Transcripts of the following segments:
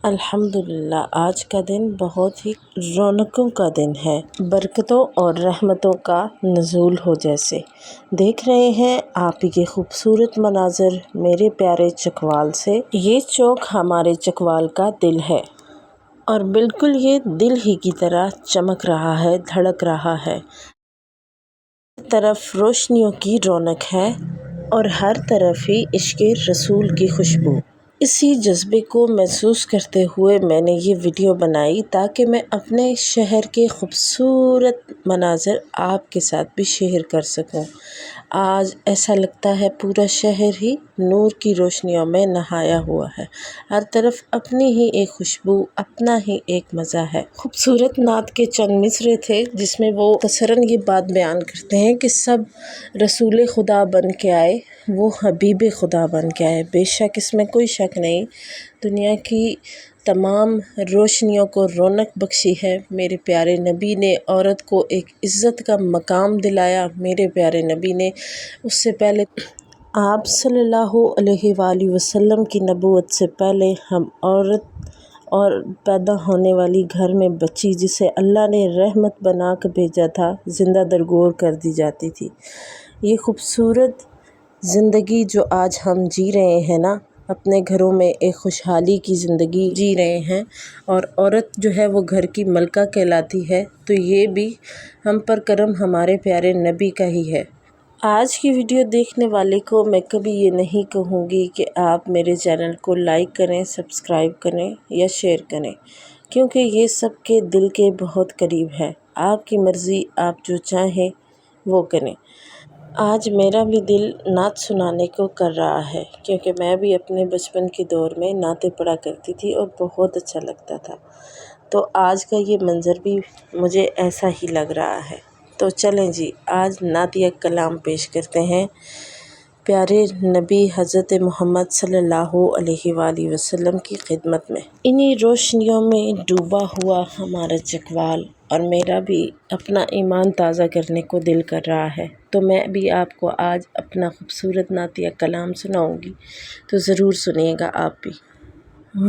الحمدللہ آج کا دن بہت ہی رونقوں کا دن ہے، برکتوں اور رحمتوں کا نزول ہو جیسے دیکھ رہے ہیں آپ ہی کے خوبصورت مناظر میرے پیارے چکوال سے۔ یہ چوک ہمارے چکوال کا دل ہے اور بالکل یہ دل ہی کی طرح چمک رہا ہے، دھڑک رہا ہے۔ ہر طرف روشنیوں کی رونق ہے اور ہر طرف ہی عشق رسول کی خوشبو۔ اسی جذبے کو محسوس کرتے ہوئے میں نے یہ ویڈیو بنائی تاکہ میں اپنے شہر کے خوبصورت مناظر آپ کے ساتھ بھی شیئر کر سکوں۔ آج ایسا لگتا ہے پورا شہر ہی نور کی روشنیوں میں نہایا ہوا ہے، ہر طرف اپنی ہی ایک خوشبو، اپنا ہی ایک مزہ ہے۔ خوبصورت نعت کے چند مصرعے تھے جس میں وہ مختصراً یہ بات بیان کرتے ہیں کہ سب رسول خدا بن کے آئے، وہ حبیب خدا بن کے آئے۔ بے شک اس میں کوئی شک نہیں، دنیا کی تمام روشنیوں کو رونق بخشی ہے۔ میرے پیارے نبی نے عورت کو ایک عزت کا مقام دلایا، میرے پیارے نبی نے اس سے پہلے آپ صلی اللہ علیہ وآلہ وسلم کی نبوت سے پہلے ہم عورت اور پیدا ہونے والی گھر میں بچی جسے اللہ نے رحمت بنا کر بھیجا تھا، زندہ درگور کر دی جاتی تھی۔ یہ خوبصورت زندگی جو آج ہم جی رہے ہیں نا، اپنے گھروں میں ایک خوشحالی کی زندگی جی رہے ہیں اور عورت جو ہے وہ گھر کی ملکہ کہلاتی ہے، تو یہ بھی ہم پر کرم ہمارے پیارے نبی کا ہی ہے۔ آج کی ویڈیو دیکھنے والے کو میں کبھی یہ نہیں کہوں گی کہ آپ میرے چینل کو لائک کریں، سبسکرائب کریں یا شیئر کریں، کیونکہ یہ سب کے دل کے بہت قریب ہے۔ آپ کی مرضی، آپ جو چاہیں وہ کریں۔ آج میرا بھی دل نعت سنانے کو کر رہا ہے، کیونکہ میں بھی اپنے بچپن کے دور میں نعتیں پڑھا کرتی تھی اور بہت اچھا لگتا تھا، تو آج کا یہ منظر بھی مجھے ایسا ہی لگ رہا ہے۔ تو چلیں جی، آج نعتیہ کلام پیش کرتے ہیں پیارے نبی حضرت محمد صلی اللہ علیہ وآلہ وسلم کی خدمت میں۔ انہی روشنیوں میں ڈوبا ہوا ہمارا چکوال، اور میرا بھی اپنا ایمان تازہ کرنے کو دل کر رہا ہے، تو میں بھی آپ کو آج اپنا خوبصورت نعتیہ کلام سناؤں گی، تو ضرور سنیے گا آپ بھی۔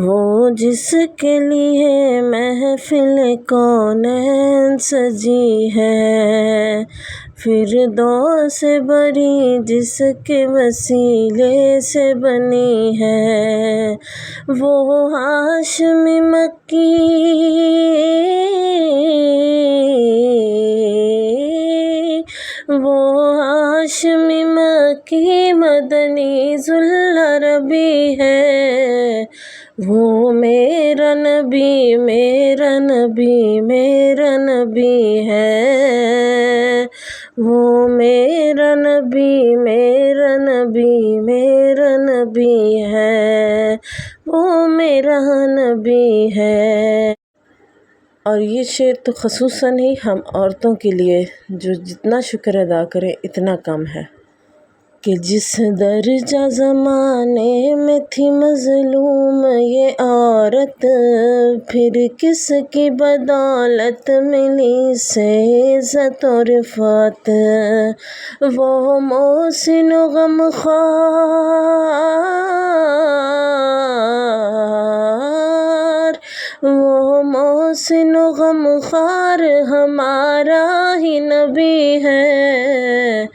وہ جس کے لیے محفل کونین سجی ہے، فردوس بری جس کے وسیلے سے بنی ہے، وہ ہاشمی مکی مدنی ذوالعربی ہے، وہ میرا نبی میرا نبی میرا نبی ہے، وہ میرا نبی میرا نبی میرا نبی ہے، وہ میرا نبی ہے۔ اور یہ شعر تو خصوصاً ہی ہم عورتوں کے لیے جو جتنا شکر ادا کریں اتنا کم ہے، کہ جس درجہ زمانے میں تھی مظلوم یہ عورت، پھر کس کی بدولت ملی اسے عزت و رفعت، وہ محسن و غمخوار ہمارا ہی نبی ہے،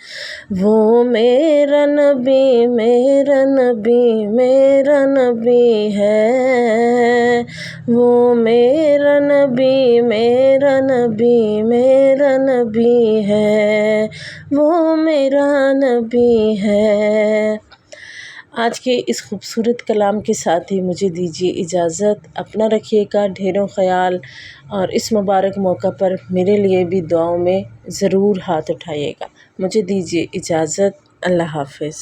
وہ میرا نبی میرا نبی میرا نبی ہے، وہ میرا نبی میرا نبی میرا نبی ہے، وہ میرا نبی ہے۔ آج کے اس خوبصورت کلام کے ساتھ ہی مجھے دیجیے اجازت، اپنا رکھیے گا ڈھیروں خیال، اور اس مبارک موقع پر میرے لیے بھی دعاؤں میں ضرور ہاتھ اٹھائیے گا۔ مجھے دیجیے اجازت، اللہ حافظ۔